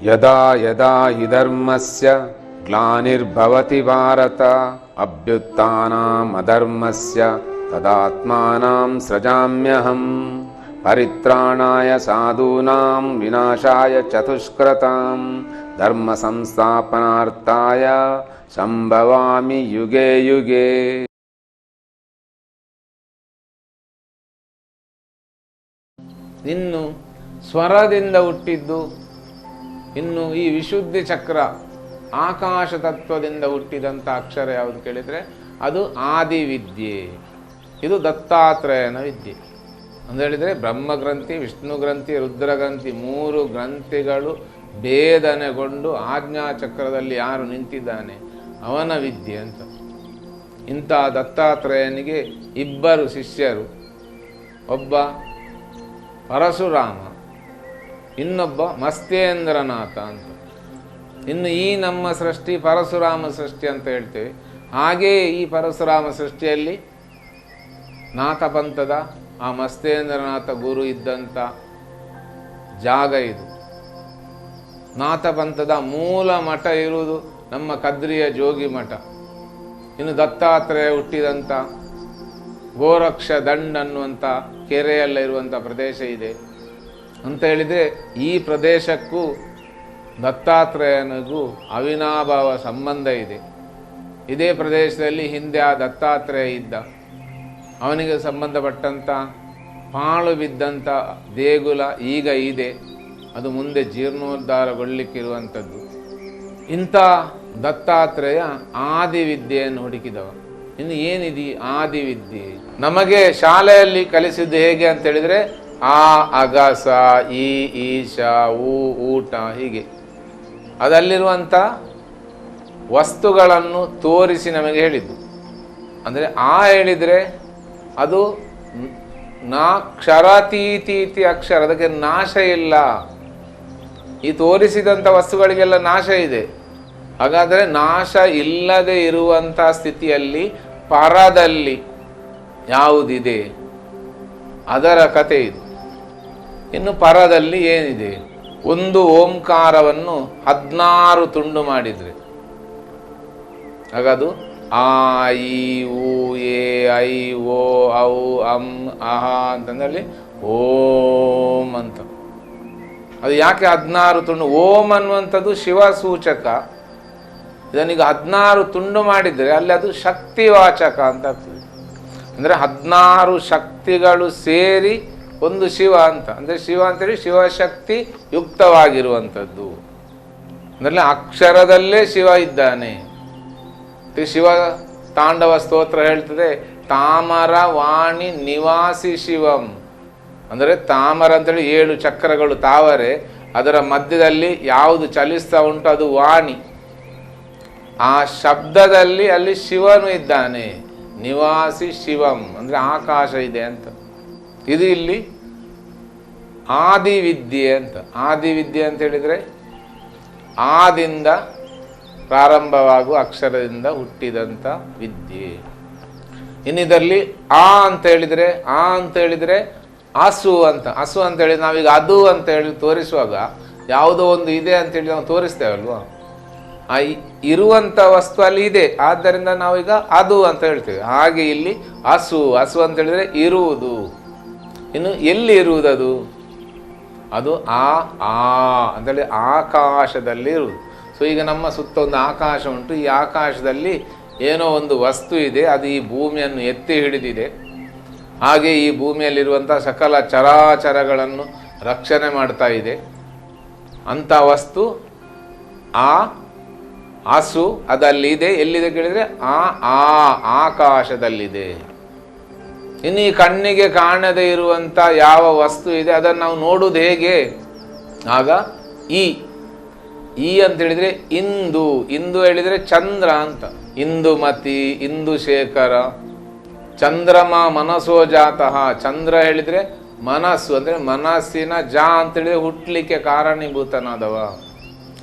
ಯದಾ ಯದಾ ಹಿ ಧರ್ಮಸ್ಯ ಗ್ಲಾನಿರ್ಭವತಿ ಭಾರತ ಅಭ್ಯುತ್ಥಾನಂ ಅಧರ್ಮಸ್ಯ ತದಾತ್ಮಾನಂ ಸೃಜಾಮ್ಯಹಂ ಪರಿತ್ರಾಣಾಯ ಸಾಧೂನಾಂ ವಿನಾಶಾಯ ಚತುಷ್ಕೃತಾಂ ಧರ್ಮ ಸಂಸ್ಥಾಪನಾರ್ಥಾಯ ಸಂಭವಾಮಿ ಯುಗೆ ಯುಗೆ. ಇನ್ನು ಸ್ವರದಿಂದ ಹುಟ್ಟಿದ್ದು, ಇನ್ನು ಈ ವಿಶುದ್ಧಿ ಚಕ್ರ ಆಕಾಶ ತತ್ವದಿಂದ ಹುಟ್ಟಿದಂಥ ಅಕ್ಷರ ಯಾವುದು ಕೇಳಿದರೆ ಅದು ಆದಿವಿದ್ಯೆ. ಇದು ದತ್ತಾತ್ರೇಯನ ವಿದ್ಯೆ ಅಂತ ಹೇಳಿದರೆ ಬ್ರಹ್ಮಗ್ರಂಥಿ, ವಿಷ್ಣು ಗ್ರಂಥಿ, ರುದ್ರಗ್ರಂಥಿ 3 ಗ್ರಂಥಿಗಳು ಭೇದನೆಗೊಂಡು ಆಜ್ಞಾಚಕ್ರದಲ್ಲಿ ಯಾರು ನಿಂತಿದ್ದಾನೆ ಅವನ ವಿದ್ಯೆ ಅಂತ. ಇಂಥ ದತ್ತಾತ್ರೇಯನಿಗೆ 2 ಶಿಷ್ಯರು, ಒಬ್ಬ ಪರಶುರಾಮ, ಇನ್ನೊಬ್ಬ ಮಸ್ತೇಂದ್ರನಾಥ ಅಂತ. ಇನ್ನು ಈ ನಮ್ಮ ಸೃಷ್ಟಿ ಪರಶುರಾಮ ಸೃಷ್ಟಿ ಅಂತ ಹೇಳ್ತೇವೆ. ಹಾಗೆಯೇ ಈ ಪರಶುರಾಮ ಸೃಷ್ಟಿಯಲ್ಲಿ ನಾಥಪಂಥದ ಆ ಮಸ್ತೇಂದ್ರನಾಥ ಗುರು ಇದ್ದಂಥ ಜಾಗ ಇದು. ನಾಥಪಂಥದ ಮೂಲ ಮಠ ಇರುವುದು ನಮ್ಮ ಕದ್ರಿಯ ಜೋಗಿ ಮಠ. ಇನ್ನು ದತ್ತಾತ್ರೇಯ ಹುಟ್ಟಿದಂಥ ಗೋರಕ್ಷ ದಂಡ್ ಅನ್ನುವಂಥ ಕೆರೆಯಲ್ಲ ಇರುವಂಥ ಪ್ರದೇಶ ಇದೆ ಅಂತ ಹೇಳಿದರೆ ಈ ಪ್ರದೇಶಕ್ಕೂ ದತ್ತಾತ್ರೇಯನಿಗೂ ಅವಿನಾಭಾವ ಸಂಬಂಧ ಇದೆ. ಇದೇ ಪ್ರದೇಶದಲ್ಲಿ ಹಿಂದೆ ಆ ದತ್ತಾತ್ರೇಯ ಇದ್ದ. ಅವನಿಗೆ ಸಂಬಂಧಪಟ್ಟಂಥ ಪಾಳು ಬಿದ್ದಂಥ ದೇಗುಲ ಈಗ ಇದೆ. ಅದು ಮುಂದೆ ಜೀರ್ಣೋದ್ಧಾರಗೊಳ್ಳಿಕ್ಕಿರುವಂಥದ್ದು. ಇಂಥ ದತ್ತಾತ್ರೇಯ ಆದಿವಿದ್ಯೆಯನ್ನು ಹುಡುಕಿದವ. ಇನ್ನು ಏನಿದೆ ಆದಿವಿದ್ಯೆ? ನಮಗೆ ಶಾಲೆಯಲ್ಲಿ ಕಲಿಸಿದ್ದು ಹೇಗೆ ಅಂತ ಹೇಳಿದರೆ ಆ ಅಗಸ, ಈ ಈಶ, ಊಟ, ಹೀಗೆ ಅದಲ್ಲಿರುವಂಥ ವಸ್ತುಗಳನ್ನು ತೋರಿಸಿ ನಮಗೆ ಹೇಳಿದ್ದು. ಅಂದರೆ ಆ ಹೇಳಿದರೆ ಅದು ಕ್ಷರತೀತೀತಿ ಅಕ್ಷರ, ಅದಕ್ಕೆ ನಾಶ ಇಲ್ಲ. ಈ ತೋರಿಸಿದಂಥ ವಸ್ತುಗಳಿಗೆಲ್ಲ ನಾಶ ಇದೆ. ಹಾಗಾದರೆ ನಾಶ ಇಲ್ಲದೆ ಇರುವಂಥ ಸ್ಥಿತಿಯಲ್ಲಿ ಪರದಲ್ಲಿ ಯಾವುದಿದೆ ಅದರ ಕಥೆ ಇದು. ಇನ್ನು ಪರದಲ್ಲಿ ಏನಿದೆ? ಒಂದು ಓಂಕಾರವನ್ನು 16 ತುಂಡು ಮಾಡಿದರೆ ಹಾಗದು ಆ ಈ ಊ ಎ ಐ ಓ ಔ ಅಂ ಅಹ ಅಂತಂದಲ್ಲಿ ಓಂ ಅಂತ. ಅದು ಯಾಕೆ 16 ತುಂಡು? ಓಂ ಅನ್ನುವಂಥದ್ದು ಶಿವ ಸೂಚಕ. ಇದನ್ನೀಗ 16 ತುಂಡು ಮಾಡಿದರೆ ಅಲ್ಲಿ ಅದು ಶಕ್ತಿವಾಚಕ ಅಂತ ಆಗ್ತದೆ. ಅಂದರೆ 16 ಶಕ್ತಿಗಳು ಸೇರಿ ಒಂದು ಶಿವ ಅಂತ. ಅಂದರೆ ಶಿವ ಅಂತೇಳಿ ಶಿವಶಕ್ತಿ ಯುಕ್ತವಾಗಿರುವಂಥದ್ದು. ಅಂದರೆ ಅಕ್ಷರದಲ್ಲೇ ಶಿವ ಇದ್ದಾನೆ. ಶಿವ ತಾಂಡವ ಸ್ತೋತ್ರ ಹೇಳ್ತದೆ, ತಾಮರ ವಾಣಿ ನಿವಾಸಿ ಶಿವಂ. ಅಂದರೆ ತಾಮರ ಅಂತೇಳಿ 7 ಚಕ್ರಗಳು ತಾವರೆ, ಅದರ ಮಧ್ಯದಲ್ಲಿ ಯಾವುದು ಚಲಿಸ್ತಾ ಉಂಟು ಅದು ವಾಣಿ. ಆ ಶಬ್ದದಲ್ಲಿ ಅಲ್ಲಿ ಶಿವನು ಇದ್ದಾನೆ. ನಿವಾಸಿ ಶಿವಂ ಅಂದರೆ ಆಕಾಶ ಇದೆ ಅಂತ. ಇದು ಇಲ್ಲಿ ಆದಿವಿದ್ಯೆ ಅಂತ. ಆದಿವಿದ್ಯೆ ಅಂತ ಹೇಳಿದರೆ ಆದಿಂದ ಪ್ರಾರಂಭವಾಗುವ ಅಕ್ಷರದಿಂದ ಹುಟ್ಟಿದಂಥ ವಿದ್ಯೆ. ಇನ್ನಿದರಲ್ಲಿ ಆ ಅಂತ ಹೇಳಿದರೆ ಹಸು ಅಂತ. ಹಸು ಅಂತ ಹೇಳಿ ನಾವೀಗ ಅದು ಅಂತ ಹೇಳಿ ತೋರಿಸುವಾಗ ಯಾವುದೋ ಒಂದು ಇದೆ ಅಂತೇಳಿ ನಾವು ತೋರಿಸ್ತೇವಲ್ವ. ಆ ಇರುವಂಥ ವಸ್ತು ಅಲ್ಲಿ ಇದೆ, ಆದ್ದರಿಂದ ನಾವೀಗ ಅದು ಅಂತ ಹೇಳ್ತೇವೆ. ಹಾಗೆ ಇಲ್ಲಿ ಹಸು ಅಂತ ಹೇಳಿದರೆ ಇರುವುದು. ಇನ್ನು ಎಲ್ಲಿ ಇರುವುದದು? ಅದು ಅಂತೇಳಿ ಆಕಾಶದಲ್ಲಿ ಇರುವುದು. ಸೊ ಈಗ ನಮ್ಮ ಸುತ್ತ ಒಂದು ಆಕಾಶ ಉಂಟು. ಈ ಆಕಾಶದಲ್ಲಿ ಏನೋ ಒಂದು ವಸ್ತು ಇದೆ, ಅದು ಈ ಭೂಮಿಯನ್ನು ಎತ್ತಿ ಹಿಡಿದಿದೆ. ಹಾಗೆ ಈ ಭೂಮಿಯಲ್ಲಿರುವಂಥ ಸಕಲ ಚರಾಚರಗಳನ್ನು ರಕ್ಷಣೆ ಮಾಡ್ತಾ ಇದೆ. ಅಂಥ ವಸ್ತು ಆ ಹಸು ಅದಲ್ಲಿದೆ. ಎಲ್ಲಿದೆ ಕೇಳಿದರೆ ಆಕಾಶದಲ್ಲಿದೆ. ಇನ್ನು ಈ ಕಣ್ಣಿಗೆ ಕಾಣದೇ ಇರುವಂಥ ಯಾವ ವಸ್ತು ಇದೆ ಅದನ್ನು ನಾವು ನೋಡುವುದು ಹೇಗೆ? ಆಗ ಈ ಅಂತ ಹೇಳಿದರೆ ಇಂದು ಹೇಳಿದರೆ ಚಂದ್ರ ಅಂತ. ಇಂದುಮತಿ, ಇಂದುಶೇಖರ, ಚಂದ್ರಮ ಮನಸೋ ಜಾತಃ. ಚಂದ್ರ ಹೇಳಿದರೆ ಮನಸ್ಸು, ಅಂದರೆ ಮನಸ್ಸಿನ ಅಂತೇಳಿದರೆ ಹುಟ್ಟಲಿಕ್ಕೆ ಕಾರಣೀಭೂತನಾದವ.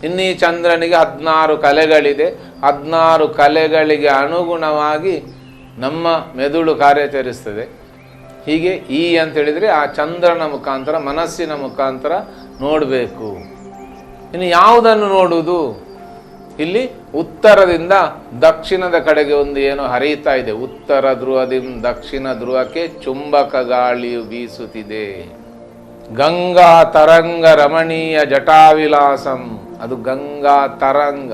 ಇನ್ನು ಈ ಚಂದ್ರನಿಗೆ 16 ಕಲೆಗಳಿದೆ. 16 ಕಲೆಗಳಿಗೆ ಅನುಗುಣವಾಗಿ ನಮ್ಮ ಮೆದುಳು ಕಾರ್ಯಾಚರಿಸ್ತದೆ. ಹೀಗೆ ಅಂತ ಹೇಳಿದರೆ ಆ ಚಂದ್ರನ ಮುಖಾಂತರ, ಮನಸ್ಸಿನ ಮುಖಾಂತರ ನೋಡಬೇಕು. ಇನ್ನು ಯಾವುದನ್ನು ನೋಡುವುದು? ಇಲ್ಲಿ ಉತ್ತರದಿಂದ ದಕ್ಷಿಣದ ಕಡೆಗೆ ಒಂದು ಏನೋ ಹರಿಯುತ್ತಾ ಇದೆ. ಉತ್ತರ ಧ್ರುವದಿಂದ ದಕ್ಷಿಣ ಧ್ರುವಕ್ಕೆ ಚುಂಬಕ ಗಾಳಿಯು ಬೀಸುತ್ತಿದೆ. ಗಂಗಾ ತರಂಗ ರಮಣೀಯ ಜಟಾವಿಲಾಸಂ, ಅದು ಗಂಗಾ ತರಂಗ,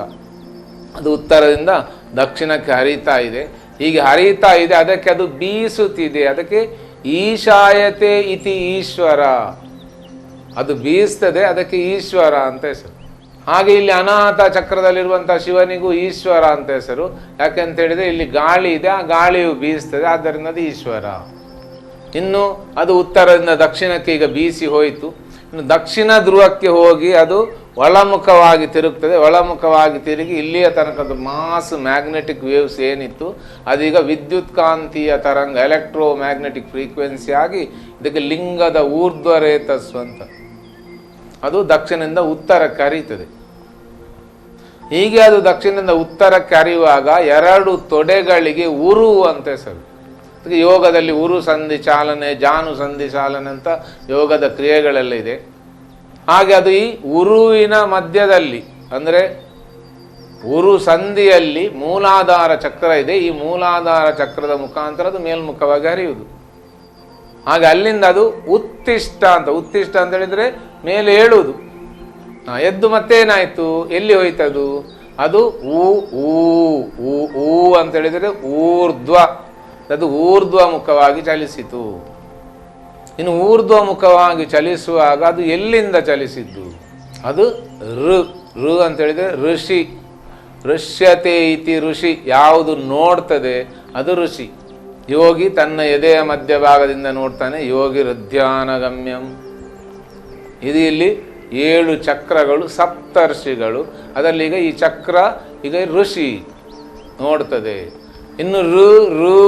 ಅದು ಉತ್ತರದಿಂದ ದಕ್ಷಿಣಕ್ಕೆ ಹರಿತಾ ಇದೆ. ಹೀಗೆ ಹರಿತಾ ಇದೆ, ಅದಕ್ಕೆ ಅದು ಬೀಸುತ್ತಿದೆ. ಅದಕ್ಕೆ ಈಶಾಯತೆ ಇತಿ ಈಶ್ವರ, ಅದು ಬೀಸ್ತದೆ, ಅದಕ್ಕೆ ಈಶ್ವರ ಅಂತ ಹೆಸರು. ಹಾಗೆ ಇಲ್ಲಿ ಅನಾಹತ ಚಕ್ರದಲ್ಲಿರುವಂತಹ ಶಿವನಿಗೂ ಈಶ್ವರ ಅಂತ ಹೆಸರು. ಯಾಕೆಂತ ಹೇಳಿದ್ರೆ ಇಲ್ಲಿ ಗಾಳಿ ಇದೆ, ಆ ಗಾಳಿಯು ಬೀಸ್ತದೆ, ಆದ್ದರಿಂದ ಅದು ಈಶ್ವರ. ಇನ್ನು ಅದು ಉತ್ತರದಿಂದ ದಕ್ಷಿಣಕ್ಕೆ ಈಗ ಬೀಸಿ ಹೋಯಿತು. ಇನ್ನು ದಕ್ಷಿಣ ಧ್ರುವಕ್ಕೆ ಹೋಗಿ ಅದು ಒಳಮುಖವಾಗಿ ತಿರುಗ್ತದೆ. ಒಳಮುಖವಾಗಿ ತಿರುಗಿ ಇಲ್ಲಿಯ ತನಕದ ಮಾಸ್ ಮ್ಯಾಗ್ನೆಟಿಕ್ ವೇವ್ಸ್ ಏನಿತ್ತು ಅದೀಗ ವಿದ್ಯುತ್ ಕಾಂತೀಯ ತರಂಗ, ಎಲೆಕ್ಟ್ರೋ ಮ್ಯಾಗ್ನೆಟಿಕ್ ಫ್ರೀಕ್ವೆನ್ಸಿ ಆಗಿ ಇದಕ್ಕೆ ಲಿಂಗದ ಊರ್ಧ್ವರೇತಸ್ಸು ಅಂತ, ಅದು ದಕ್ಷಿಣದಿಂದ ಉತ್ತರಕ್ಕೆ ಹರಿಯುತ್ತದೆ. ಹೀಗೆ ಅದು ದಕ್ಷಿಣದಿಂದ ಉತ್ತರಕ್ಕೆ ಹರಿಯುವಾಗ ಎರಡು ತೊಡೆಗಳಿಗೆ ಉರು ಅಂತ ಹೆಸರು. ಯೋಗದಲ್ಲಿ ಉರು ಸಂಧಿ ಚಾಲನೆ, ಜಾನು ಸಂಧಿ ಚಾಲನೆ ಅಂತ ಯೋಗದ ಕ್ರಿಯೆಗಳೆಲ್ಲ ಇದೆ. ಹಾಗೆ ಅದು ಈ ಉರುವಿನ ಮಧ್ಯದಲ್ಲಿ, ಅಂದರೆ ಉರು ಸಂಧಿಯಲ್ಲಿ ಮೂಲಾಧಾರ ಚಕ್ರ ಇದೆ. ಈ ಮೂಲಾಧಾರ ಚಕ್ರದ ಮುಖಾಂತರ ಅದು ಮೇಲ್ಮುಖವಾಗಿ ಹರಿಯುವುದು. ಹಾಗೆ ಅಲ್ಲಿಂದ ಅದು ಉತ್ತಿಷ್ಟ ಅಂತ, ಉತ್ತಿಷ್ಟ ಅಂತ ಹೇಳಿದ್ರೆ ಮೇಲೆ ಏಳುವುದು. ಎದ್ದು ಮತ್ತೇನಾಯ್ತು, ಎಲ್ಲಿ ಹೋಯ್ತದು? ಅದು ಊ ಊ ಊ ಊ ಅಂತ ಹೇಳಿದ್ರೆ ಊರ್ಧ್ವ, ಅದು ಊರ್ಧ್ವ ಮುಖವಾಗಿ ಚಲಿಸಿತು. ಇನ್ನು ಊರ್ಧ್ವ ಮುಖವಾಗಿ ಚಲಿಸುವಾಗ ಅದು ಎಲ್ಲಿಂದ ಚಲಿಸಿದ್ದು? ಅದು ಋ ಅಂತ ಹೇಳಿದ್ರೆ ಋಷಿ. ಋಷ್ಯತೆ ಇತಿ ಋಷಿ, ಯಾವುದು ನೋಡ್ತದೆ ಅದು ಋಷಿ. ಯೋಗಿ ತನ್ನ ಎದೆಯ ಮಧ್ಯಭಾಗದಿಂದ ನೋಡ್ತಾನೆ, ಯೋಗಿ ಹೃದಯಾನಗಮ್ಯಂ. ಇದು ಇಲ್ಲಿ 7 ಚಕ್ರಗಳು, ಸಪ್ತರ್ಷಿಗಳು. ಅದರಲ್ಲಿ ಈಗ ಈ ಚಕ್ರ ಈಗ ಋಷಿ ನೋಡ್ತದೆ. ಇನ್ನು ರು ರು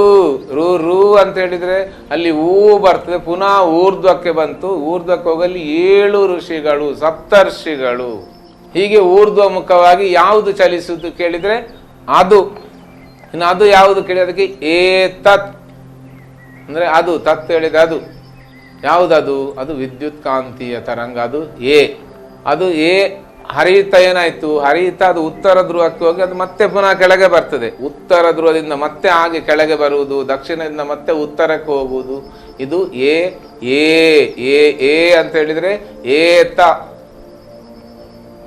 ರು ರು ಅಂತ ಹೇಳಿದ್ರೆ ಅಲ್ಲಿ ಹೂ ಬರ್ತದೆ, ಪುನಃ ಊರ್ಧ್ವಕ್ಕೆ ಬಂತು. ಊರ್ಧ್ವಕ್ಕೆ ಹೋಗಲ್ಲಿ 7 ಋಷಿಗಳು, ಸಪ್ತರ್ಷಿಗಳು. ಹೀಗೆ ಊರ್ಧ್ವ ಮುಖವಾಗಿ ಯಾವುದು ಚಲಿಸುವುದು ಕೇಳಿದ್ರೆ ಅದು. ಇನ್ನು ಅದು ಯಾವುದು ಕೇಳಿ ಅದಕ್ಕೆ ಏತತ್ ಅಂದ್ರೆ ಅದು, ತತ್ ಹೇಳಿದ್ರೆ ಅದು ಯಾವುದದು? ಅದು ವಿದ್ಯುತ್ ಕಾಂತೀಯ ತರಂಗ, ಅದು ಅದು ಹರಿಯುತ್ತಾ ಏನಾಯ್ತು, ಹರಿಯುತ್ತಾ ಅದು ಉತ್ತರ ಧ್ರುವಕ್ಕೆ ಹೋಗಿ ಅದು ಮತ್ತೆ ಪುನಃ ಕೆಳಗೆ ಬರ್ತದೆ. ಉತ್ತರ ಧ್ರುವದಿಂದ ಮತ್ತೆ ಹಾಗೆ ಕೆಳಗೆ ಬರುವುದು, ದಕ್ಷಿಣದಿಂದ ಮತ್ತೆ ಉತ್ತರಕ್ಕೆ ಹೋಗುವುದು. ಇದು ಏ ಅಂತ ಹೇಳಿದ್ರೆ ಏತ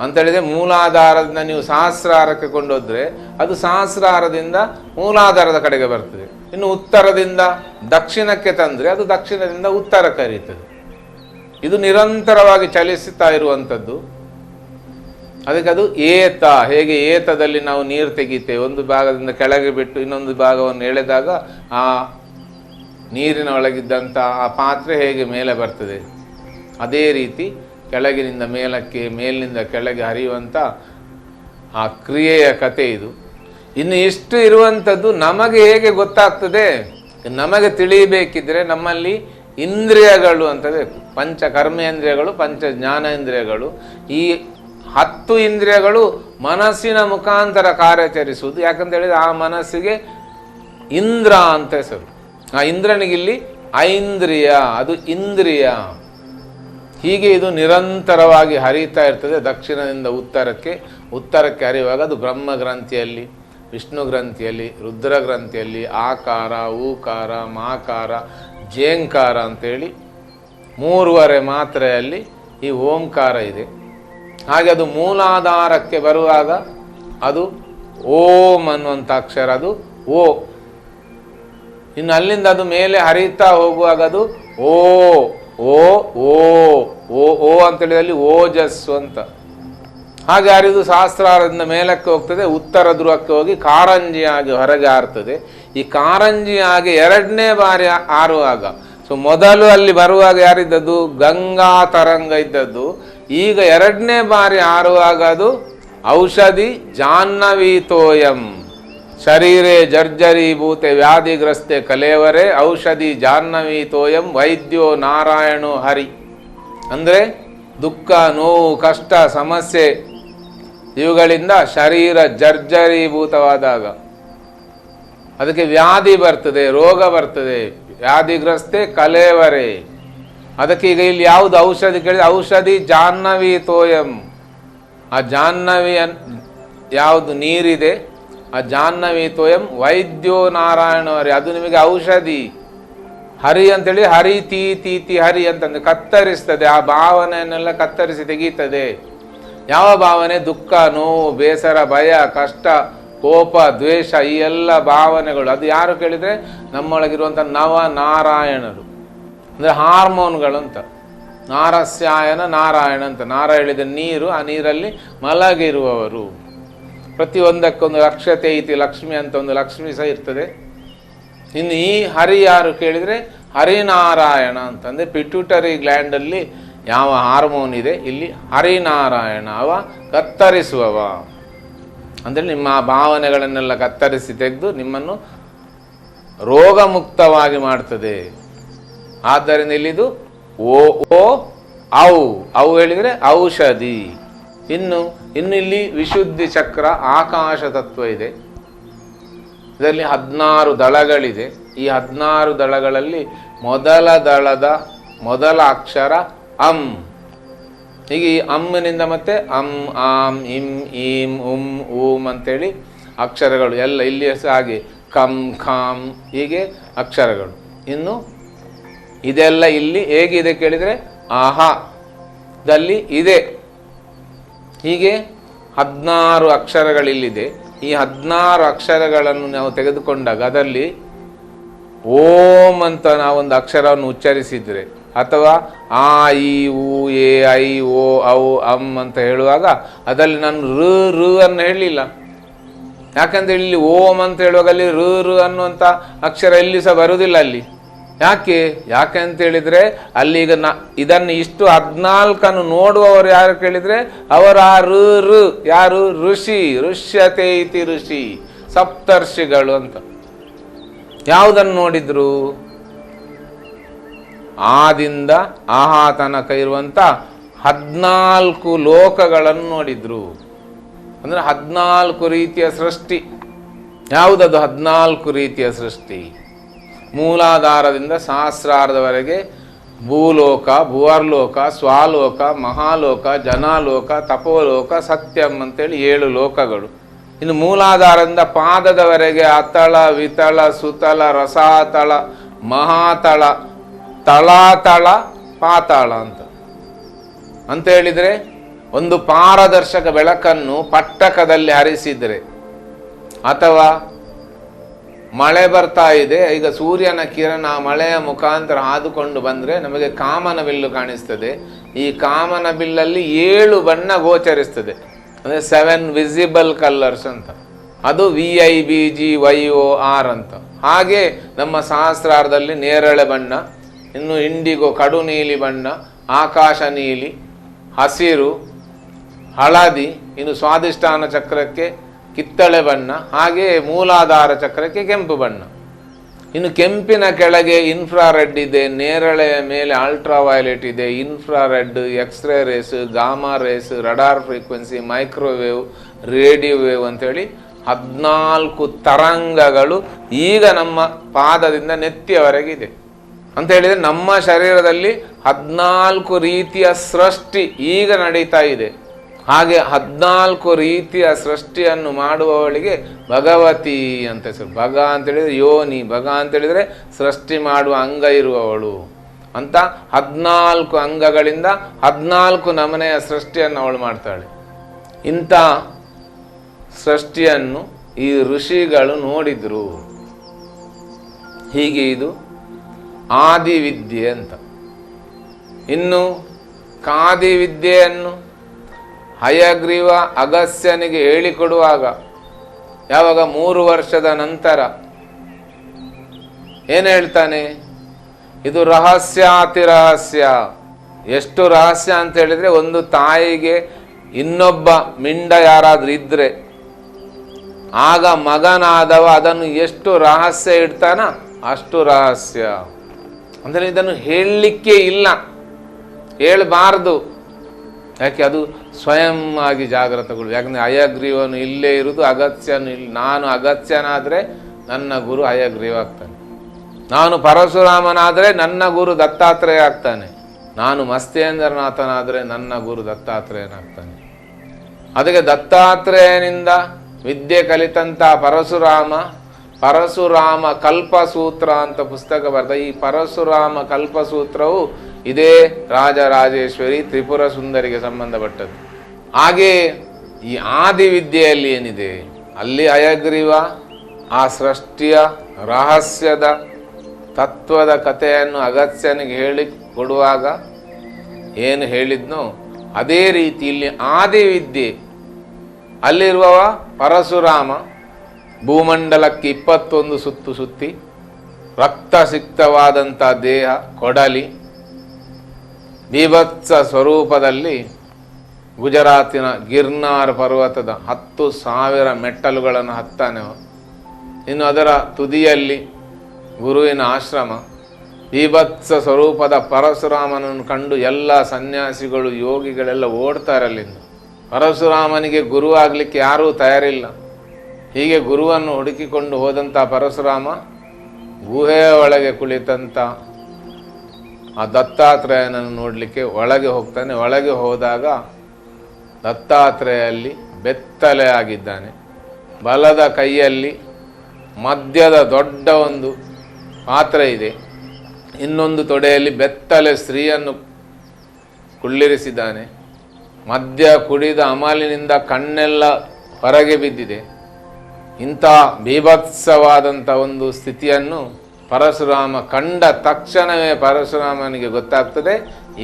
ಅಂತ ಹೇಳಿದ್ರೆ ಮೂಲಾಧಾರದಿಂದ ನೀವು ಸಹಸ್ರಾರಕ್ಕೆ ಕೊಂಡೋದ್ರೆ ಅದು ಸಹಸ್ರಾರದಿಂದ ಮೂಲಾಧಾರದ ಕಡೆಗೆ ಬರ್ತದೆ. ಇನ್ನು ಉತ್ತರದಿಂದ ದಕ್ಷಿಣಕ್ಕೆ ತಂದ್ರೆ ಅದು ದಕ್ಷಿಣದಿಂದ ಉತ್ತರಕ್ಕೆ ಹರಿಯುತ್ತದೆ. ಇದು ನಿರಂತರವಾಗಿ ಚಲಿಸುತ್ತಾ ಇರುವಂಥದ್ದು. ಅದಕ್ಕೆ ಅದು ಏತ. ಹೇಗೆ ಏತದಲ್ಲಿ ನಾವು ನೀರು ತೆಗಿತೇವೆ, ಒಂದು ಭಾಗದಿಂದ ಕೆಳಗೆ ಬಿಟ್ಟು ಇನ್ನೊಂದು ಭಾಗವನ್ನು ಎಳೆದಾಗ ಆ ನೀರಿನ ಒಳಗಿದ್ದಂಥ ಆ ಪಾತ್ರೆ ಹೇಗೆ ಮೇಲೆ ಬರ್ತದೆ, ಅದೇ ರೀತಿ ಕೆಳಗಿನಿಂದ ಮೇಲಕ್ಕೆ, ಮೇಲಿನಿಂದ ಕೆಳಗೆ ಹರಿಯುವಂಥ ಆ ಕ್ರಿಯೆಯ ಕಥೆ ಇದು. ಇನ್ನು ಇಷ್ಟು ಇರುವಂಥದ್ದು ನಮಗೆ ಹೇಗೆ ಗೊತ್ತಾಗ್ತದೆ? ನಮಗೆ ತಿಳಿಯಬೇಕಿದ್ರೆ ನಮ್ಮಲ್ಲಿ ಇಂದ್ರಿಯಗಳು ಅಂತ ಬೇಕು. ಪಂಚ ಕರ್ಮೇಂದ್ರಿಯಗಳು, ಪಂಚ ಜ್ಞಾನೇಂದ್ರಿಯಗಳು. ಈ 10 ಇಂದ್ರಿಯಗಳು ಮನಸ್ಸಿನ ಮುಖಾಂತರ ಕಾರ್ಯಾಚರಿಸುವುದು. ಯಾಕಂತ ಹೇಳಿದ್ರೆ ಆ ಮನಸ್ಸಿಗೆ ಇಂದ್ರ ಅಂತ ಹೆಸರು. ಆ ಇಂದ್ರನಿಗಿಲ್ಲಿ ಐಂದ್ರಿಯ, ಅದು ಇಂದ್ರಿಯ. ಹೀಗೆ ಇದು ನಿರಂತರವಾಗಿ ಹರಿತಾ ಇರ್ತದೆ ದಕ್ಷಿಣದಿಂದ ಉತ್ತರಕ್ಕೆ ಹರಿಯುವಾಗ ಅದು ಬ್ರಹ್ಮ ಗ್ರಂಥಿಯಲ್ಲಿ, ವಿಷ್ಣು ಗ್ರಂಥಿಯಲ್ಲಿ, ರುದ್ರ ಗ್ರಂಥಿಯಲ್ಲಿ ಆಕಾರ, ಊಕಾರ, ಮಾಕಾರ, ಜೇಂಕಾರ ಅಂತೇಳಿ 3.5 ಮಾತ್ರೆಯಲ್ಲಿ ಈ ಓಂಕಾರ ಇದೆ. ಹಾಗೆ ಅದು ಮೂಲಾಧಾರಕ್ಕೆ ಬರುವಾಗ ಅದು ಓಂ ಅನ್ನುವಂಥ ಅಕ್ಷರ, ಅದು ಓ. ಇನ್ನು ಅಲ್ಲಿಂದ ಅದು ಮೇಲೆ ಹರಿತಾ ಹೋಗುವಾಗ ಅದು ಓ ಓ ಓ ಓ ಓ ಅಂತೇಳಿ ಅಲ್ಲಿ ಓಜಸ್ಸು ಅಂತ. ಹಾಗೆ ಹರಿದು ಸಹಸ್ರಾರದಿಂದ ಮೇಲಕ್ಕೆ ಹೋಗ್ತದೆ, ಉತ್ತರ ಧ್ರುವಕ್ಕೆ ಹೋಗಿ ಕಾರಂಜಿಯಾಗಿ ಹೊರಗೆ ಹಾರ್ತದೆ. ಈ ಕಾರಂಜಿಯಾಗಿ 2ನೇ ಬಾರಿ ಹಾರುವಾಗ, ಸೊ ಮೊದಲು ಅಲ್ಲಿ ಬರುವಾಗ ಯಾರಿದ್ದದ್ದು? ಗಂಗಾ ತರಂಗ ಇದ್ದದ್ದು. ಈಗ 2ನೇ ಬಾರಿ ಹಾರುವಾಗ ಅದು ಔಷಧಿ ಜಾಹ್ನವೀತೋಯಂ ಶರೀರೇ ಜರ್ಜರೀಭೂತೆ ವ್ಯಾಧಿಗ್ರಸ್ತೆ ಕಲೇವರೆ ಔಷಧಿ ಜಾಹ್ನವೀತೋಯಂ ವೈದ್ಯೋ ನಾರಾಯಣೋ ಹರಿ. ಅಂದರೆ ದುಃಖ, ನೋವು, ಕಷ್ಟ, ಸಮಸ್ಯೆ ಇವುಗಳಿಂದ ಶರೀರ ಜರ್ಜರೀಭೂತವಾದಾಗ ಅದಕ್ಕೆ ವ್ಯಾಧಿ ಬರ್ತದೆ, ರೋಗ ಬರ್ತದೆ. ವ್ಯಾಧಿಗ್ರಸ್ತೆ ಕಲೇವರೆ. ಅದಕ್ಕೆ ಈಗ ಇಲ್ಲಿ ಯಾವುದು ಔಷಧಿ ಕೇಳಿದ್ರೆ ಔಷಧಿ ಜಾಹ್ನವೀತೋಯಂ, ಆ ಜಾಹ್ನವಿ ಯಾವುದು ನೀರಿದೆ, ಆ ಜಾಹ್ನವಿ ತ್ವಯಂ ವೈದ್ಯೋ ನಾರಾಯಣವರೇ, ಅದು ನಿಮಗೆ ಔಷಧಿ. ಹರಿ ಅಂತೇಳಿ ಹರಿ ತೀತಿ ಹರಿ ಅಂತಂದ್ರೆ ಕತ್ತರಿಸ್ತದೆ, ಆ ಭಾವನೆಯನ್ನೆಲ್ಲ ಕತ್ತರಿಸಿ ತೆಗೀತದೆ. ಯಾವ ಭಾವನೆ? ದುಃಖ, ನೋವು, ಬೇಸರ, ಭಯ, ಕಷ್ಟ, ಕೋಪ, ದ್ವೇಷ, ಈ ಎಲ್ಲ ಭಾವನೆಗಳು. ಅದು ಯಾರು ಕೇಳಿದರೆ ನಮ್ಮೊಳಗಿರುವಂಥ ನವ ನಾರಾಯಣರು, ಅಂದರೆ ಹಾರ್ಮೋನ್ಗಳು ಅಂತ. ನಾರಸ್ಯಾಯನ ನಾರಾಯಣ ಅಂತ. ನಾರ ಹೇಳಿದ ನೀರು, ಆ ನೀರಲ್ಲಿ ಮಲಗಿರುವವರು. ಪ್ರತಿಯೊಂದಕ್ಕೊಂದು ಅಕ್ಷತೆ ಐತಿ, ಲಕ್ಷ್ಮಿ ಅಂತ ಒಂದು ಲಕ್ಷ್ಮಿ ಸಹ ಇರ್ತದೆ. ಇನ್ನು ಈ ಹರಿ ಯಾರು ಕೇಳಿದರೆ ಹರಿನಾರಾಯಣ ಅಂತ. ಅಂದರೆ ಪಿಟ್ಯೂಟರಿ ಗ್ಲ್ಯಾಂಡಲ್ಲಿ ಯಾವ ಹಾರ್ಮೋನ್ ಇದೆ, ಇಲ್ಲಿ ಹರಿನಾರಾಯಣ, ಅವ ಕತ್ತರಿಸುವವ. ಅಂದರೆ ನಿಮ್ಮ ಭಾವನೆಗಳನ್ನೆಲ್ಲ ಕತ್ತರಿಸಿ ತೆಗೆದು ನಿಮ್ಮನ್ನು ರೋಗಮುಕ್ತವಾಗಿ ಮಾಡ್ತದೆ. ಆದ್ದರಿಂದ ಇಲ್ಲಿದು ಓ ಓ ಔ ಹೇಳಿದರೆ ಔಷಧಿ. ಇನ್ನು ಇಲ್ಲಿ ವಿಶುದ್ಧಿ ಚಕ್ರ, ಆಕಾಶ ತತ್ವ ಇದೆ. ಇದರಲ್ಲಿ 16 ದಳಗಳಿದೆ. ಈ 16 ದಳಗಳಲ್ಲಿ ಮೊದಲ ದಳದ ಮೊದಲ ಅಕ್ಷರ ಅಂ. ಹೀಗೆ ಈ ಅಮ್ಮಿನಿಂದ ಮತ್ತೆ ಅಂ, ಆಂ, ಇಂ, ಈಂ, ಉಂ, ಊಂ ಅಂತೇಳಿ ಅಕ್ಷರಗಳು ಎಲ್ಲ ಇಲ್ಲಿ ಹಾಗೆ ಕಂ, ಖಾಂ, ಹೀಗೆ ಅಕ್ಷರಗಳು. ಇನ್ನು ಇದೆಲ್ಲ ಇಲ್ಲಿ ಹೇಗಿದೆ ಕೇಳಿದರೆ ಆಹಾದಲ್ಲಿ ಇದೆ. ಹೀಗೆ 16 ಅಕ್ಷರಗಳಿಲ್ಲಿದೆ. ಈ 16 ಅಕ್ಷರಗಳನ್ನು ನಾವು ತೆಗೆದುಕೊಂಡಾಗ ಅದರಲ್ಲಿ ಓಂ ಅಂತ ನಾವೊಂದು ಅಕ್ಷರವನ್ನು ಉಚ್ಚರಿಸಿದರೆ, ಅಥವಾ ಆ ಇ ಉ ಎ ಐ ಓ ಔ ಅಂ ಅಂತ ಹೇಳುವಾಗ ಅದರಲ್ಲಿ ನಾನು ಋ ಅನ್ನು ಹೇಳಲಿಲ್ಲ. ಯಾಕಂದರೆ ಇಲ್ಲಿ ಓಂ ಅಂತ ಹೇಳುವಾಗ ಅಲ್ಲಿ ಋ ಅನ್ನುವಂಥ ಅಕ್ಷರ ಎಲ್ಲಿ ಸಹ ಬರುವುದಿಲ್ಲ ಅಲ್ಲಿ. ಯಾಕೆ ಅಂತ ಹೇಳಿದರೆ ಅಲ್ಲಿ ಈಗ ಇದನ್ನು ಇಷ್ಟು 14 ನೋಡುವವರು ಯಾರು ಕೇಳಿದರೆ ಅವರು ಆ ಋ ಯಾರು? ಋಷಿ, ಋಷ್ಯತೆ ಇತಿ ಋಷಿ, ಸಪ್ತರ್ಷಿಗಳು ಅಂತ. ಯಾವುದನ್ನು ನೋಡಿದ್ರು? ಆದಿಂದ ಆಹಾ ತನಕ ಇರುವಂಥ 14 ಲೋಕಗಳನ್ನು ನೋಡಿದ್ರು. ಅಂದರೆ 14 ರೀತಿಯ ಸೃಷ್ಟಿ. ಯಾವುದದು 14 ರೀತಿಯ ಸೃಷ್ಟಿ? ಮೂಲಾಧಾರದಿಂದ ಸಹಸ್ರಾರದವರೆಗೆ ಭೂಲೋಕ, ಭುವರ್ಲೋಕ, ಸ್ವಾಲೋಕ, ಮಹಾಲೋಕ, ಜನಾಲೋಕ, ತಪೋಲೋಕ, ಸತ್ಯಂ ಅಂತೇಳಿ 7 ಲೋಕಗಳು. ಇನ್ನು ಮೂಲಾಧಾರದಿಂದ ಪಾದದವರೆಗೆ ಅತಳ, ವಿತಳ, ಸುತಳ, ರಸಾತಳ, ಮಹಾತಳ, ತಳಾತಳ, ಪಾತಾಳ ಅಂತ ಹೇಳಿದರೆ ಒಂದು ಪಾರದರ್ಶಕ ಬೆಳಕನ್ನು ಪಟ್ಟಕದಲ್ಲಿ ಹರಿಸಿದರೆ, ಅಥವಾ ಮಳೆ ಬರ್ತಾ ಇದೆ, ಈಗ ಸೂರ್ಯನ ಕಿರಣ ಮಳೆಯ ಮುಖಾಂತರ ಹಾದುಕೊಂಡು ಬಂದರೆ ನಮಗೆ ಕಾಮನ ಬಿಲ್ಲು ಕಾಣಿಸ್ತದೆ. ಈ ಕಾಮನ ಬಿಲ್ಲಲ್ಲಿ 7 ಬಣ್ಣ ಗೋಚರಿಸ್ತದೆ, ಅಂದರೆ 7 ವಿಸಿಬಲ್ ಕಲರ್ಸ್ ಅಂತ. ಅದು VIBGYOR ಅಂತ. ಹಾಗೆ ನಮ್ಮ ಸಹಸ್ರಾರದಲ್ಲಿ ನೇರಳೆ ಬಣ್ಣ, ಇನ್ನು ಇಂಡಿಗೋ ಕಡು ನೀಲಿ ಬಣ್ಣ, ಆಕಾಶ ನೀಲಿ, ಹಸಿರು, ಹಳದಿ, ಇನ್ನು ಸ್ವಾದಿಷ್ಠಾನ ಚಕ್ರಕ್ಕೆ ಕಿತ್ತಳೆ ಬಣ್ಣ, ಹಾಗೆ ಮೂಲಾಧಾರ ಚಕ್ರಕ್ಕೆ ಕೆಂಪು ಬಣ್ಣ. ಇನ್ನು ಕೆಂಪಿನ ಕೆಳಗೆ ಇನ್ಫ್ರಾರೆಡ್ ಇದೆ, ನೇರಳೆಯ ಮೇಲೆ ಅಲ್ಟ್ರಾವೈಲೆಟ್ ಇದೆ, infrared, X ray rays, gamma rays, radar frequency, microwave, radio wave ಅಂತೇಳಿ 14 ತರಂಗಗಳು ಈಗ ನಮ್ಮ ಪಾದದಿಂದ ನೆತ್ತಿಯವರೆಗಿದೆ. ಅಂತ ಹೇಳಿದರೆ ನಮ್ಮ ಶರೀರದಲ್ಲಿ 14 ರೀತಿಯ ಸೃಷ್ಟಿ ಈಗ ನಡೀತಾ ಇದೆ. ಹಾಗೆ 14 ರೀತಿಯ ಸೃಷ್ಟಿಯನ್ನು ಮಾಡುವವಳಿಗೆ ಭಗವತಿ ಅಂತ ಹೆಸರು. ಭಗ ಅಂತೇಳಿದರೆ ಯೋನಿ, ಭಗ ಅಂತೇಳಿದರೆ ಸೃಷ್ಟಿ ಮಾಡುವ ಅಂಗ ಇರುವವಳು ಅಂತ. 14 ಅಂಗಗಳಿಂದ 14 ನಮನೆಯ ಸೃಷ್ಟಿಯನ್ನು ಅವಳು ಮಾಡ್ತಾಳೆ. ಇಂಥ ಸೃಷ್ಟಿಯನ್ನು ಈ ಋಷಿಗಳು ನೋಡಿದ್ರು. ಹೀಗೆ ಇದು ಆದಿವಿದ್ಯೆ ಅಂತ. ಇನ್ನು ಕಾದಿವಿದ್ಯೆಯನ್ನು ಹಯಗ್ರೀವ ಅಗಸ್ತ್ಯನಿಗೆ ಹೇಳಿಕೊಡುವಾಗ, ಯಾವಾಗ 3 ವರ್ಷದ ನಂತರ ಏನು ಹೇಳ್ತಾನೆ? ಇದು ರಹಸ್ಯಾತಿರಹಸ್ಯ. ಎಷ್ಟು ರಹಸ್ಯ ಅಂತ ಹೇಳಿದರೆ, ಒಂದು ತಾಯಿಗೆ ಇನ್ನೊಬ್ಬ ಮಿಂಡ ಯಾರಾದ್ರೂ ಇದ್ರೆ ಆಗ ಮಗನಾದವ ಅದನ್ನು ಎಷ್ಟು ರಹಸ್ಯ ಇಡ್ತಾನ ಅಷ್ಟು ರಹಸ್ಯ. ಅಂದರೆ ಇದನ್ನು ಹೇಳಲಿಕ್ಕೆ ಇಲ್ಲ, ಹೇಳಬಾರ್ದು. ಯಾಕೆ? ಅದು ಸ್ವಯಂ ಆಗಿ ಜಾಗೃತಗಳು. ಯಾಕಂದರೆ ಹಯಗ್ರೀವನು ಇಲ್ಲೇ ಇರುವುದು, ಅಗತ್ಯನು ಇಲ್ಲಿ. ನಾನು ಅಗತ್ಯನಾದರೆ ನನ್ನ ಗುರು ಹಯಗ್ರೀವ ಆಗ್ತಾನೆ. ನಾನು ಪರಶುರಾಮನಾದರೆ ನನ್ನ ಗುರು ದತ್ತಾತ್ರೇಯ ಆಗ್ತಾನೆ. ನಾನು ಮಸ್ತೇಂದ್ರನಾಥನಾದರೆ ನನ್ನ ಗುರು ದತ್ತಾತ್ರೇಯನಾಗ್ತಾನೆ. ಅದಕ್ಕೆ ದತ್ತಾತ್ರೇಯನಿಂದ ವಿದ್ಯೆ ಕಲಿತಂತ ಪರಶುರಾಮ ಕಲ್ಪಸೂತ್ರ ಅಂತ ಪುಸ್ತಕ ಬರೆದ. ಈ ಪರಶುರಾಮ ಕಲ್ಪಸೂತ್ರವು ಇದೇ ರಾಜರಾಜೇಶ್ವರಿ ತ್ರಿಪುರ ಸುಂದರಿಗೆ ಸಂಬಂಧಪಟ್ಟದ್ದು. ಹಾಗೆ ಈ ಆದಿವಿದ್ಯೆಯಲ್ಲಿ ಏನಿದೆ, ಅಲ್ಲಿ ಹಯಗ್ರೀವ ಆ ಸೃಷ್ಟಿಯ ರಹಸ್ಯದ ತತ್ವದ ಕಥೆಯನ್ನು ಅಗಸ್ತ್ಯನಿಗೆ ಹೇಳಿ ಕೊಡುವಾಗ ಏನು ಹೇಳಿದ್ನೋ ಅದೇ ರೀತಿ ಇಲ್ಲಿ ಆದಿವಿದ್ಯೆ ಅಲ್ಲಿರುವವ ಪರಶುರಾಮ ಭೂಮಂಡಲಕ್ಕೆ 21 ಸುತ್ತು ಸುತ್ತಿ ರಕ್ತಸಿಕ್ತವಾದಂಥ ದೇಹ ಕೊಡಲಿ ಬೀಭತ್ಸ ಸ್ವರೂಪದಲ್ಲಿ ಗುಜರಾತಿನ ಗಿರ್ನಾರ್ ಪರ್ವತದ 10,000 ಮೆಟ್ಟಲುಗಳನ್ನು ಹತ್ತಾನೆ. ಇನ್ನು ಅದರ ತುದಿಯಲ್ಲಿ ಗುರುವಿನ ಆಶ್ರಮ. ಬೀಭತ್ಸ ಸ್ವರೂಪದ ಪರಶುರಾಮನನ್ನು ಕಂಡು ಎಲ್ಲ ಸನ್ಯಾಸಿಗಳು ಯೋಗಿಗಳೆಲ್ಲ ಓಡ್ತಾರೆ ಅಲ್ಲಿಂದ. ಪರಶುರಾಮನಿಗೆ ಗುರು ಆಗಲಿಕ್ಕೆ ಯಾರೂ ತಯಾರಿಲ್ಲ. ಹೀಗೆ ಗುರುವನ್ನು ಹುಡುಕಿಕೊಂಡು ಹೋದಂಥ ಪರಶುರಾಮ ಗುಹೆಯ ಒಳಗೆ ಕುಳಿತಂಥ ಆ ದತ್ತಾತ್ರೇಯನನ್ನು ನೋಡಲಿಕ್ಕೆ ಒಳಗೆ ಹೋಗ್ತಾನೆ. ಒಳಗೆ ಹೋದಾಗ ದತ್ತಾತ್ರೇಯಲ್ಲಿ ಬೆತ್ತಲೆ ಆಗಿದ್ದಾನೆ. ಬಲದ ಕೈಯಲ್ಲಿ ಮದ್ಯದ ದೊಡ್ಡ ಒಂದು ಪಾತ್ರೆ ಇದೆ. ಇನ್ನೊಂದು ತೊಡೆಯಲ್ಲಿ ಬೆತ್ತಲೆ ಸ್ತ್ರೀಯನ್ನು ಕುಳ್ಳಿರಿಸಿದ್ದಾನೆ. ಮದ್ಯ ಕುಡಿದ ಅಮಲಿನಿಂದ ಕಣ್ಣೆಲ್ಲ ಹೊರಗೆ ಬಿದ್ದಿದೆ. ಇಂಥ ಬೀಭತ್ಸವಾದಂಥ ಒಂದು ಸ್ಥಿತಿಯನ್ನು ಪರಶುರಾಮ ಕಂಡ ತಕ್ಷಣವೇ ಪರಶುರಾಮನಿಗೆ ಗೊತ್ತಾಗ್ತದೆ,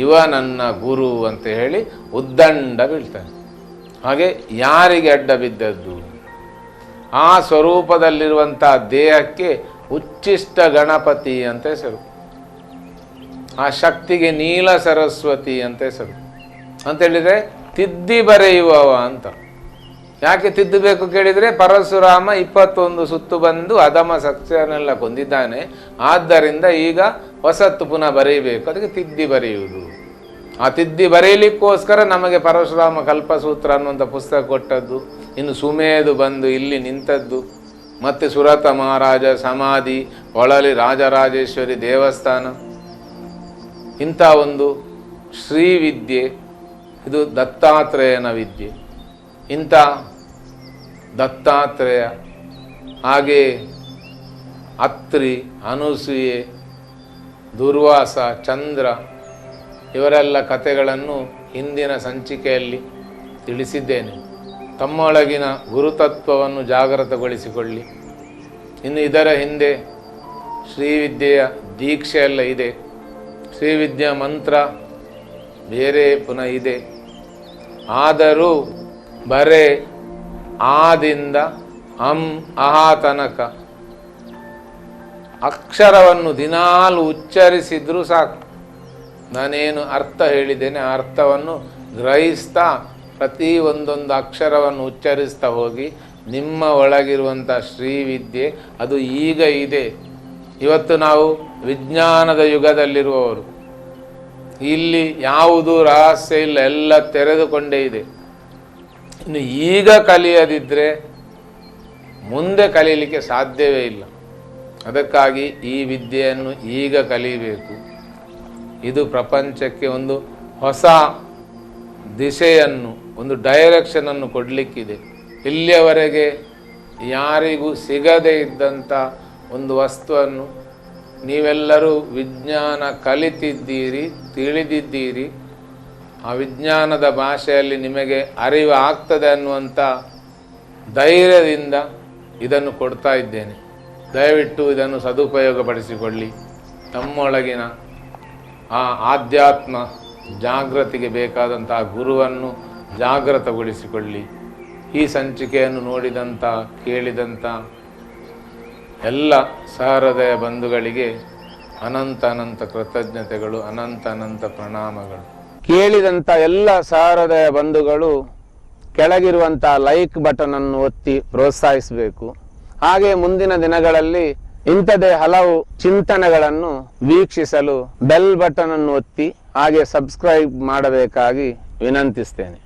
ಇವ ನನ್ನ ಗುರು ಅಂತ ಹೇಳಿ ಉದ್ದಂಡ ಬೀಳ್ತಾನೆ. ಹಾಗೆ ಯಾರಿಗೆ ಅಡ್ಡ ಬಿದ್ದದ್ದು? ಆ ಸ್ವರೂಪದಲ್ಲಿರುವಂಥ ದೇಹಕ್ಕೆ ಉಚ್ಚಿಷ್ಟ ಗಣಪತಿ ಅಂತ ಹೆಸರು. ಆ ಶಕ್ತಿಗೆ ನೀಲ ಸರಸ್ವತಿ ಅಂತ ಹೆಸರು. ಅಂತೇಳಿದರೆ ತಿದ್ದಿ ಬರೆಯುವವ ಅಂತ. ಯಾಕೆ ತಿದ್ದಬೇಕು ಕೇಳಿದರೆ, ಪರಶುರಾಮ 21 ಸುತ್ತು ಬಂದು ಅಧಮ ಸತ್ಯನೆಲ್ಲ ಕೊಂದಿದ್ದಾನೆ. ಆದ್ದರಿಂದ ಈಗ ಹೊಸತ್ತು ಪುನಃ ಬರೆಯಬೇಕು, ಅದಕ್ಕೆ ತಿದ್ದಿ ಬರೆಯುವುದು. ಆ ತಿದ್ದಿ ಬರೆಯಲಿಕ್ಕೋಸ್ಕರ ನಮಗೆ ಪರಶುರಾಮ ಕಲ್ಪಸೂತ್ರ ಅನ್ನುವಂಥ ಪುಸ್ತಕ ಕೊಟ್ಟದ್ದು. ಇನ್ನು ಸುಮೇಧು ಬಂದು ಇಲ್ಲಿ ನಿಂತದ್ದು, ಮತ್ತು ಸುರತ ಮಹಾರಾಜ ಸಮಾಧಿ, ಒಳಲಿ ರಾಜರಾಜೇಶ್ವರಿ ದೇವಸ್ಥಾನ, ಇಂಥ ಒಂದು ಶ್ರೀವಿದ್ಯೆ ಇದು ದತ್ತಾತ್ರೇಯನ ವಿದ್ಯೆ. ಇಂಥ ದತ್ತಾತ್ರೇಯ ಹಾಗೆ ಅತ್ರಿ, ಅನುಸೂಯೆ, ದುರ್ವಾಸ, ಚಂದ್ರ ಇವರೆಲ್ಲ ಕಥೆಗಳನ್ನು ಹಿಂದಿನ ಸಂಚಿಕೆಯಲ್ಲಿ ತಿಳಿಸಿದ್ದೇನೆ. ತಮ್ಮೊಳಗಿನ ಗುರುತತ್ವವನ್ನು ಜಾಗೃತಗೊಳಿಸಿಕೊಳ್ಳಿ. ಇನ್ನು ಇದರ ಹಿಂದೆ ಶ್ರೀವಿದ್ಯೆಯ ದೀಕ್ಷೆಯೆಲ್ಲ ಇದೆ. ಶ್ರೀವಿದ್ಯಾ ಮಂತ್ರ ಬೇರೆ ಪುನಃ ಇದೆ. ಆದರೂ ಬರೇ ಆದಿಂದ ಅಹಾ ತನಕ ಅಕ್ಷರವನ್ನು ದಿನಾಲು ಉಚ್ಚರಿಸಿದ್ರೂ ಸಾಕು. ನಾನೇನು ಅರ್ಥ ಹೇಳಿದ್ದೇನೆ ಆ ಅರ್ಥವನ್ನು ಗ್ರಹಿಸ್ತಾ ಪ್ರತಿ ಒಂದೊಂದು ಅಕ್ಷರವನ್ನು ಉಚ್ಚರಿಸ್ತಾ ಹೋಗಿ ನಿಮ್ಮ ಒಳಗಿರುವಂಥ ಶ್ರೀವಿದ್ಯೆ ಅದು ಈಗ ಇದೆ. ಇವತ್ತು ನಾವು ವಿಜ್ಞಾನದ ಯುಗದಲ್ಲಿರುವವರು. ಇಲ್ಲಿ ಯಾವುದೂ ರಹಸ್ಯ ಇಲ್ಲ, ಎಲ್ಲ ತೆರೆದುಕೊಂಡೇ ಇದೆ. ಇನ್ನು ಈಗ ಕಲಿಯದಿದ್ದರೆ ಮುಂದೆ ಕಲೀಲಿಕ್ಕೆ ಸಾಧ್ಯವೇ ಇಲ್ಲ. ಅದಕ್ಕಾಗಿ ಈ ವಿದ್ಯೆಯನ್ನು ಈಗ ಕಲಿಯಬೇಕು. ಇದು ಪ್ರಪಂಚಕ್ಕೆ ಒಂದು ಹೊಸ ದಿಶೆಯನ್ನು, ಒಂದು ಡೈರೆಕ್ಷನನ್ನು ಕೊಡಲಿಕ್ಕಿದೆ. ಇಲ್ಲಿಯವರೆಗೆ ಯಾರಿಗೂ ಸಿಗದೇ ಇದ್ದಂಥ ಒಂದು ವಸ್ತುವನ್ನು ನೀವೆಲ್ಲರೂ ವಿಜ್ಞಾನ ಕಲಿತಿದ್ದೀರಿ, ತಿಳಿದಿದ್ದೀರಿ. ಆ ವಿಜ್ಞಾನದ ಭಾಷೆಯಲ್ಲಿ ನಿಮಗೆ ಅರಿವು ಆಗ್ತದೆ ಅನ್ನುವಂಥ ಧೈರ್ಯದಿಂದ ಇದನ್ನು ಕೊಡ್ತಾ ಇದ್ದೇನೆ. ದಯವಿಟ್ಟು ಇದನ್ನು ಸದುಪಯೋಗಪಡಿಸಿಕೊಳ್ಳಿ. ತಮ್ಮೊಳಗಿನ ಆ ಆಧ್ಯಾತ್ಮ ಜಾಗೃತಿಗೆ ಬೇಕಾದಂಥ ಗುರುವನ್ನು ಜಾಗೃತಗೊಳಿಸಿಕೊಳ್ಳಿ. ಈ ಸಂಚಿಕೆಯನ್ನು ನೋಡಿದಂಥ ಕೇಳಿದಂಥ ಎಲ್ಲ ಸಹೃದಯ ಬಂಧುಗಳಿಗೆ ಅನಂತ ಅನಂತ ಕೃತಜ್ಞತೆಗಳು, ಅನಂತ ಅನಂತ ಪ್ರಣಾಮಗಳು. ಕೇಳಿದಂಥ ಎಲ್ಲ ಸಹೃದಯ ಬಂಧುಗಳು ಕೆಳಗಿರುವಂಥ ಲೈಕ್ ಬಟನ್ ಅನ್ನು ಒತ್ತಿ ಪ್ರೋತ್ಸಾಹಿಸಬೇಕು. ಹಾಗೆ ಮುಂದಿನ ದಿನಗಳಲ್ಲಿ ಇಂಥದೇ ಹಲವು ಚಿಂತನೆಗಳನ್ನು ವೀಕ್ಷಿಸಲು ಬೆಲ್ ಬಟನ್ ಅನ್ನು ಒತ್ತಿ ಹಾಗೆ ಸಬ್ಸ್ಕ್ರೈಬ್ ಮಾಡಬೇಕಾಗಿ ವಿನಂತಿಸ್ತೇನೆ.